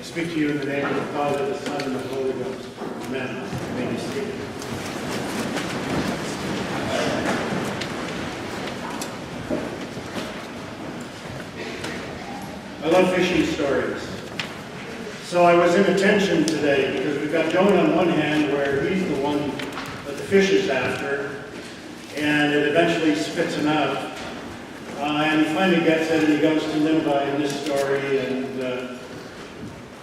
speak to you in the name of the Father, the Son, and the Holy Ghost. Amen. You may be seated. I love fishing stories. So I was in attention today because we've got Jonah on one hand where he's the one that the fish is after, and it eventually spits him out. And he finally gets it, and he goes to Nineveh in this story and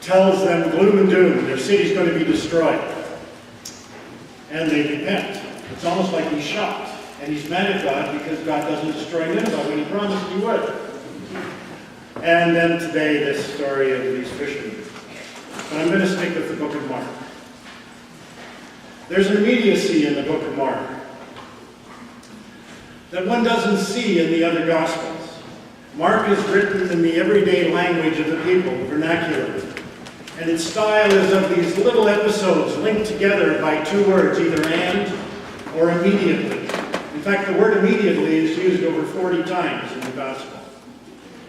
tells them gloom and doom, their city's going to be destroyed. And they repent. It's almost like he's shocked. And he's mad at God because God doesn't destroy Nineveh when he promised he would. And then today, this story of these fishermen. But I'm going to stick with the book of Mark. There's an immediacy in the book of Mark that one doesn't see in the other Gospels. Mark is written in the everyday language of the people, the vernacular. And its style is of these little episodes linked together by two words, either and or immediately. In fact, the word immediately is used over 40 times in the Gospel.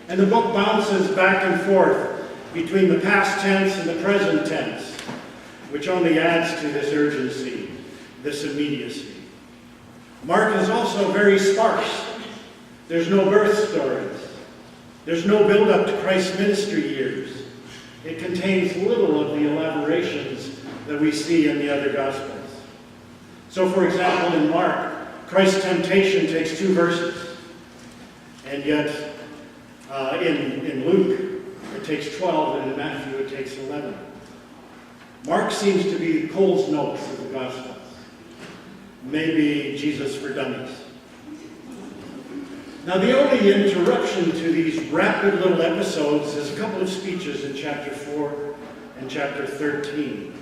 And the book bounces back and forth between the past tense and the present tense, which only adds to this urgency, this immediacy. Mark is also very sparse. There's no birth stories. There's no build-up to Christ's ministry years. It contains little of the elaborations that we see in the other Gospels. So, for example, in Mark, Christ's temptation takes 2 verses. And yet, in Luke, it takes 12, and in Matthew, it takes 11. Mark seems to be Cole's Notes of the Gospels. Maybe Jesus for Dummies. Now, the only interruption to these rapid little episodes is a couple of speeches in chapter 4 and chapter 13.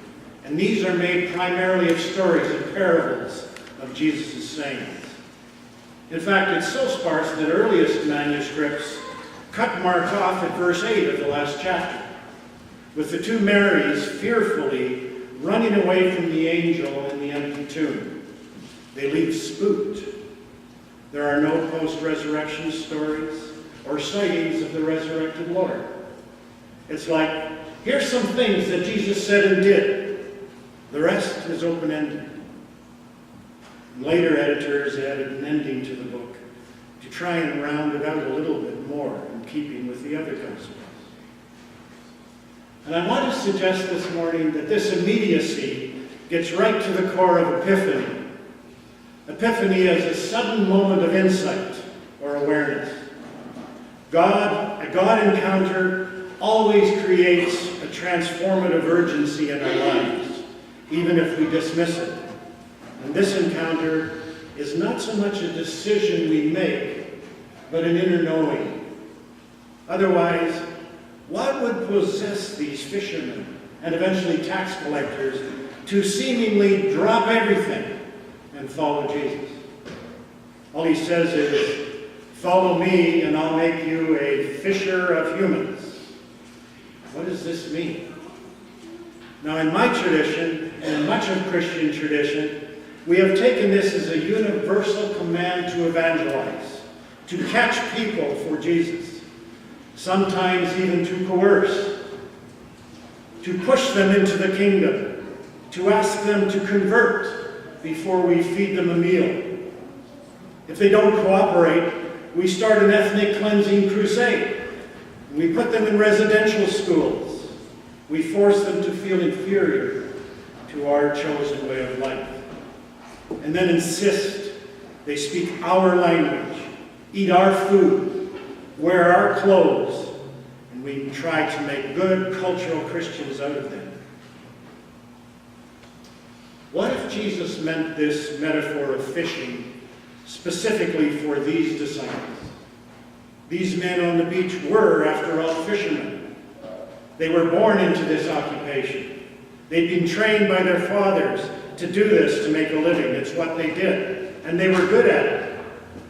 And these are made primarily of stories and parables of Jesus' sayings. In fact, it's so sparse that earliest manuscripts cut Mark off at verse 8 of the last chapter, with the 2 Marys fearfully running away from the angel in the empty tomb. They leave spooked. There are no post-resurrection stories or sightings of the resurrected Lord. It's like, here's some things that Jesus said and did. The rest is open-ended. Later editors added an ending to the book to try and round it out a little bit more in keeping with the other Gospels. And I want to suggest this morning that this immediacy gets right to the core of Epiphany. Epiphany is a sudden moment of insight or awareness. A God encounter always creates a transformative urgency in our lives, even if we dismiss it. And this encounter is not so much a decision we make, but an inner knowing. Otherwise, what would possess these fishermen and eventually tax collectors to seemingly drop everything and follow Jesus? All he says is, follow me and I'll make you a fisher of humans. What does this mean? Now, in my tradition, and much of Christian tradition, we have taken this as a universal command to evangelize, to catch people for Jesus, sometimes even to coerce, to push them into the kingdom, to ask them to convert before we feed them a meal. If they don't cooperate, we start an ethnic cleansing crusade. We put them in residential schools. We force them to feel inferior to our chosen way of life. And then insist they speak our language, eat our food, wear our clothes, and we try to make good cultural Christians out of them. What if Jesus meant this metaphor of fishing specifically for these disciples? These men on the beach were, after all, fishermen. They were born into this occupation. They'd been trained by their fathers to do this to make a living. It's what they did. And they were good at it.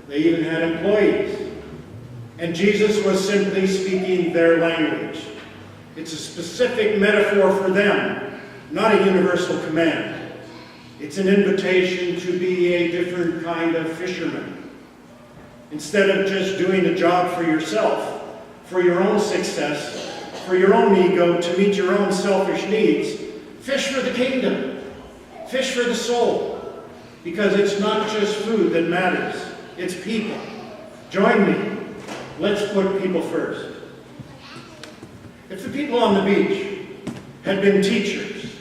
They even had employees. And Jesus was simply speaking their language. It's a specific metaphor for them, not a universal command. It's an invitation to be a different kind of fisherman. Instead of just doing a job for yourself, for your own success, for your own ego to meet your own selfish needs. Fish for the kingdom. Fish for the soul. Because it's not just food that matters. It's people. Join me. Let's put people first. If the people on the beach had been teachers,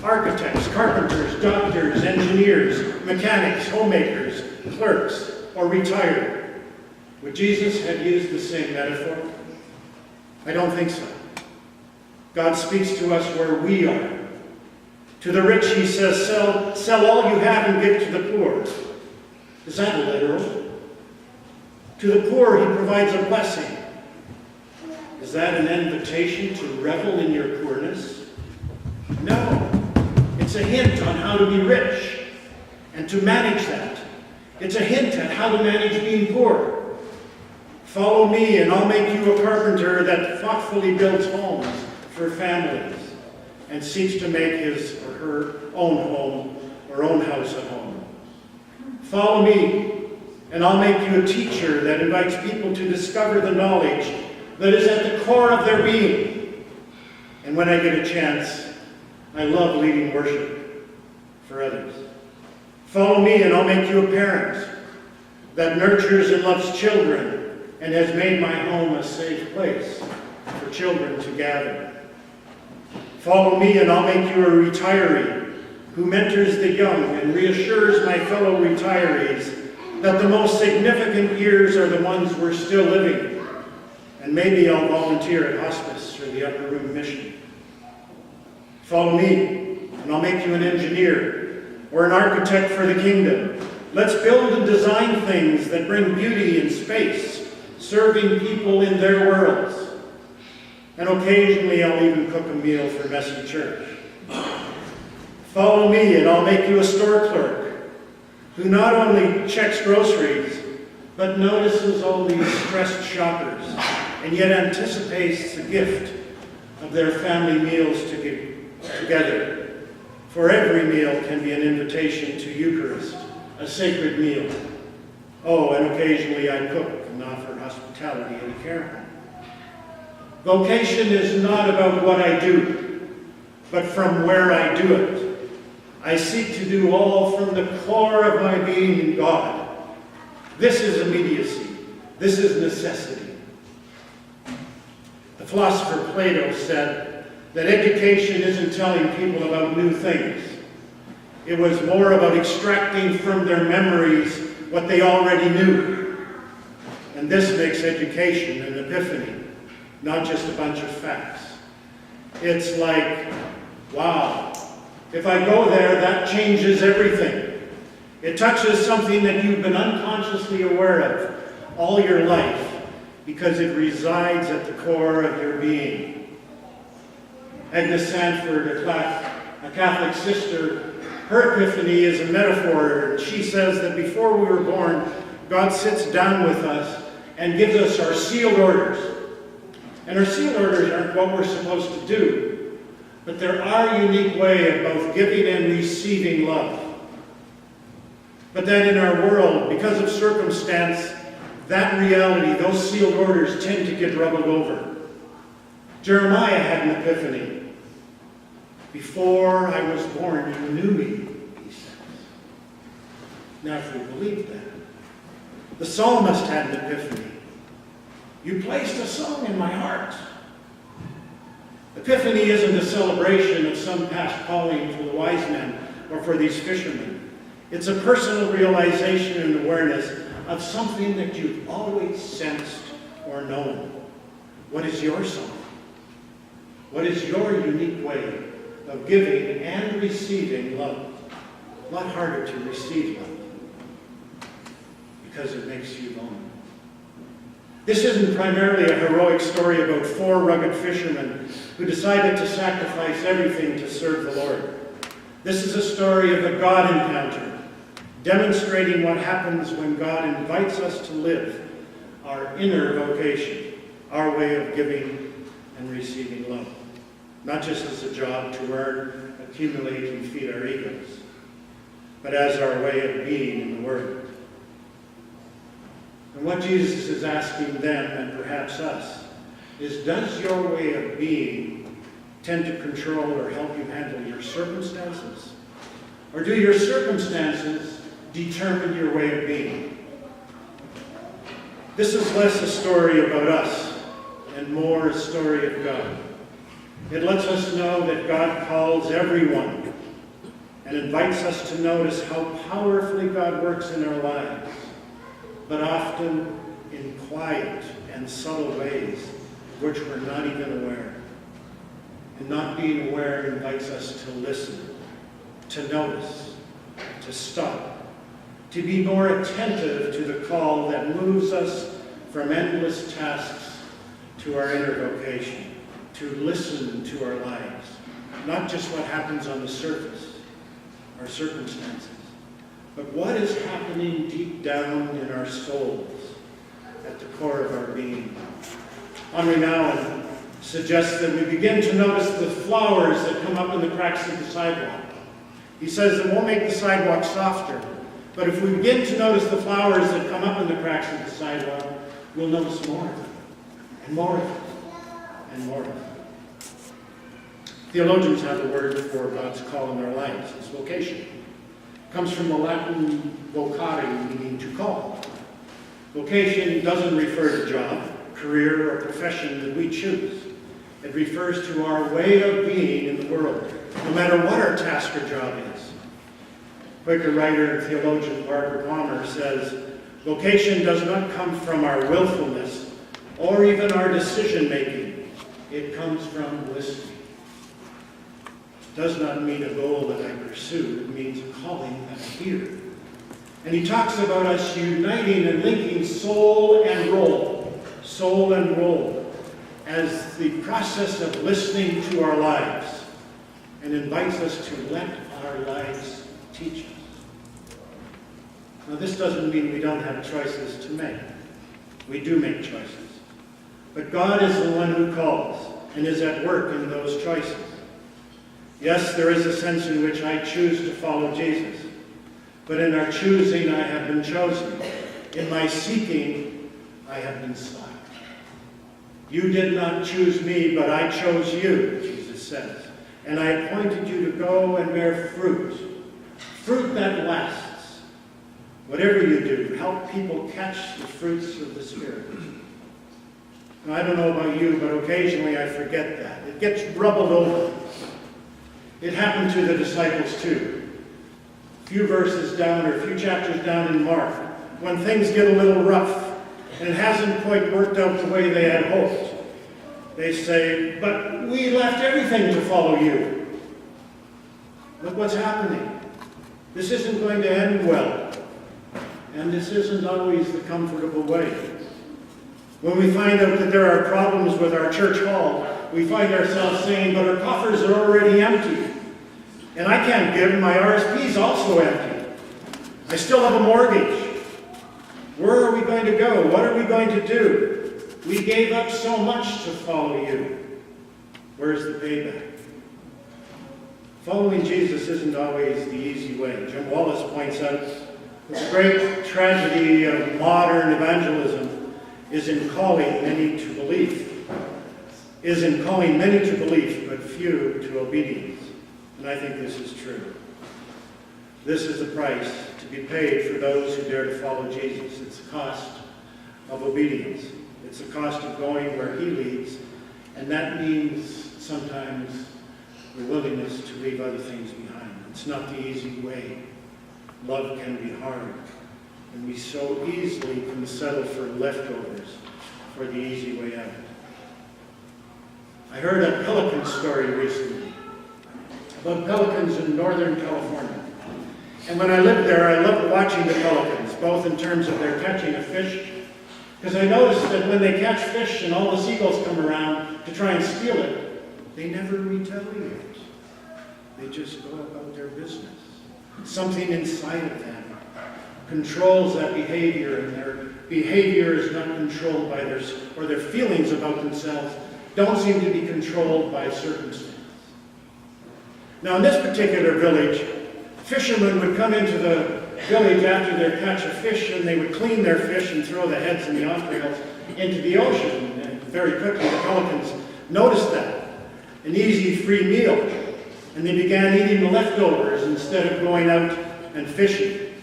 architects, carpenters, doctors, engineers, mechanics, homemakers, clerks, or retired, would Jesus have used the same metaphor? I don't think so. God speaks to us where we are. To the rich, he says, sell all you have and give to the poor. Is that literal? To the poor, he provides a blessing. Is that an invitation to revel in your poorness? No. It's a hint on how to be rich and to manage that. It's a hint at how to manage being poor. Follow me and I'll make you a carpenter that thoughtfully builds homes for families and seeks to make his or her own home or own house a home. Follow me and I'll make you a teacher that invites people to discover the knowledge that is at the core of their being. And when I get a chance, I love leading worship for others. Follow me and I'll make you a parent that nurtures and loves children and has made my home a safe place for children to gather. Follow me and I'll make you a retiree who mentors the young and reassures my fellow retirees that the most significant years are the ones we're still living. And maybe I'll volunteer at hospice or the Upper Room Mission. Follow me and I'll make you an engineer or an architect for the kingdom. Let's build and design things that bring beauty in space, serving people in their worlds. And occasionally I'll even cook a meal for messy church. Follow me and I'll make you a store clerk who not only checks groceries, but notices all these stressed shoppers and yet anticipates the gift of their family meals together. For every meal can be an invitation to Eucharist, a sacred meal. Oh, and occasionally I cook and offer hospitality in a care home. Vocation is not about what I do, but from where I do it. I seek to do all from the core of my being in God. This is immediacy. This is necessity. The philosopher Plato said that education isn't telling people about new things. It was more about extracting from their memories what they already knew. And this makes education an epiphany, not just a bunch of facts. It's like, wow, if I go there, that changes everything. It touches something that you've been unconsciously aware of all your life because it resides at the core of your being. Agnes Sanford, a Catholic sister, her epiphany is a metaphor. She says that before we were born, God sits down with us and gives us our sealed orders. And our sealed orders aren't what we're supposed to do, but they're our unique way of both giving and receiving love. But then in our world, because of circumstance, that reality, those sealed orders tend to get rubbled over. Jeremiah had an epiphany. Before I was born, you knew me, he says. Now if we believe that, the psalmist had an epiphany. You placed a song in my heart. Epiphany isn't a celebration of some past calling for the wise men or for these fishermen. It's a personal realization and awareness of something that you've always sensed or known. What is your song? What is your unique way of giving and receiving love? A lot harder to receive love because it makes you lonely. This isn't primarily a heroic story about 4 rugged fishermen who decided to sacrifice everything to serve the Lord. This is a story of a God encounter, demonstrating what happens when God invites us to live our inner vocation, our way of giving and receiving love. Not just as a job to earn, accumulate, and feed our egos, but as our way of being in the Word. And what Jesus is asking them, and perhaps us, is, does your way of being tend to control or help you handle your circumstances? Or do your circumstances determine your way of being? This is less a story about us and more a story of God. It lets us know that God calls everyone and invites us to notice how powerfully God works in our lives, but often in quiet and subtle ways which we're not even aware. And not being aware invites us to listen, to notice, to stop, to be more attentive to the call that moves us from endless tasks to our inner vocation, to listen to our lives, not just what happens on the surface, our circumstances, but what is happening deep down in our souls, at the core of our being. Henri Nouwen suggests that we begin to notice the flowers that come up in the cracks of the sidewalk. He says it won't make the sidewalk softer, but if we begin to notice the flowers that come up in the cracks of the sidewalk, we'll notice more of them, and more of them, and more of them. Theologians have a word for God's call in their lives. It's vocation. It comes from the Latin vocare, meaning to call. Vocation doesn't refer to job, career, or profession that we choose. It refers to our way of being in the world, no matter what our task or job is. Quaker writer and theologian Barbara Palmer says, vocation does not come from our willfulness or even our decision-making. It comes from listening. It does not mean a goal that I pursue. It means a calling that I hear. And he talks about us uniting and linking soul and role, as the process of listening to our lives, and invites us to let our lives teach us. Now, this doesn't mean we don't have choices to make. We do make choices. But God is the one who calls and is at work in those choices. Yes, there is a sense in which I choose to follow Jesus. But in our choosing, I have been chosen. In my seeking, I have been sought. You did not choose me, but I chose you, Jesus says. And I appointed you to go and bear fruit. Fruit that lasts. Whatever you do, help people catch the fruits of the Spirit. Now, I don't know about you, but occasionally I forget that. It gets rubbled over. It happened to the disciples too. A few verses down, or a few chapters down in Mark, when things get a little rough, and it hasn't quite worked out the way they had hoped. They say, but we left everything to follow you. Look what's happening. This isn't going to end well. And this isn't always the comfortable way. When we find out that there are problems with our church hall, we find ourselves saying, but our coffers are already empty. And I can't give, my RSP is also empty. I still have a mortgage. Where are we going to go? What are we going to do? We gave up so much to follow you. Where's the payback? Following Jesus isn't always the easy way. Jim Wallace points out the great tragedy of modern evangelism is in calling many to belief, but few to obedience. And I think this is true. This is the price to be paid for those who dare to follow Jesus. It's the cost of obedience. It's the cost of going where he leads, and that means sometimes the willingness to leave other things behind. It's not the easy way. Love can be hard, and we so easily can settle for leftovers for the easy way out. I heard a pelican story recently about pelicans in Northern California. And when I lived there, I loved watching the pelicans, both in terms of their catching of fish, because I noticed that when they catch fish and all the seagulls come around to try and steal it, they never retaliate. They just go about their business. Something inside of them controls that behavior, and their behavior is not controlled by their feelings about themselves don't seem to be controlled by circumstance. Now, in this particular village, fishermen would come into the village after their catch of fish, and they would clean their fish and throw the heads and the entrails into the ocean. And very quickly the pelicans noticed that. An easy, free meal. And they began eating the leftovers instead of going out and fishing.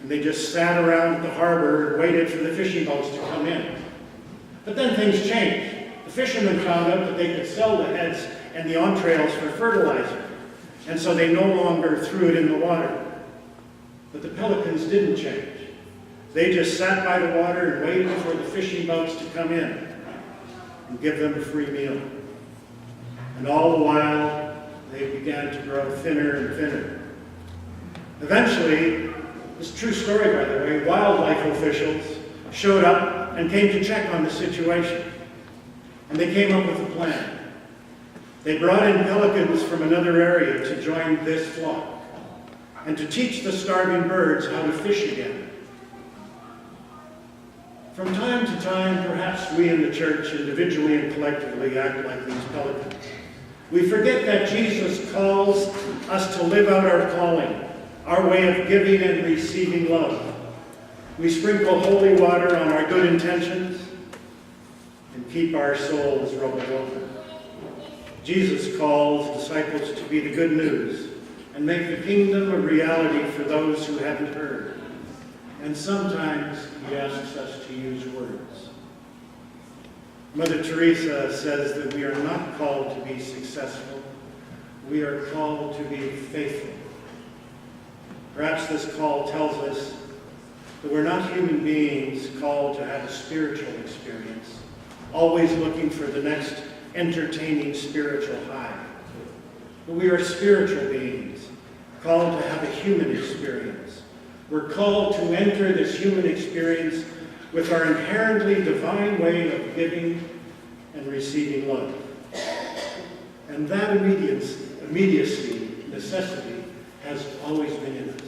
And they just sat around at the harbor and waited for the fishing boats to come in. But then things changed. The fishermen found out that they could sell the heads and the entrails for fertilizer. And so they no longer threw it in the water. But the pelicans didn't change. They just sat by the water and waited for the fishing boats to come in and give them a free meal. And all the while, they began to grow thinner and thinner. Eventually, this is a true story, by the way, wildlife officials showed up and came to check on the situation. And they came up with a plan. They brought in pelicans from another area to join this flock and to teach the starving birds how to fish again. From time to time, perhaps we in the church, individually and collectively, act like these pelicans. We forget that Jesus calls us to live out our calling, our way of giving and receiving love. We sprinkle holy water on our good intentions and keep our souls rubbing over. Jesus calls disciples to be the good news and make the kingdom a reality for those who haven't heard. And sometimes he asks us to use words. Mother Teresa says that we are not called to be successful. We are called to be faithful. Perhaps this call tells us that we're not human beings called to have a spiritual experience, always looking for the next entertaining spiritual high. But we are spiritual beings, called to have a human experience. We're called to enter this human experience with our inherently divine way of giving and receiving love. And that immediacy, necessity, has always been in us.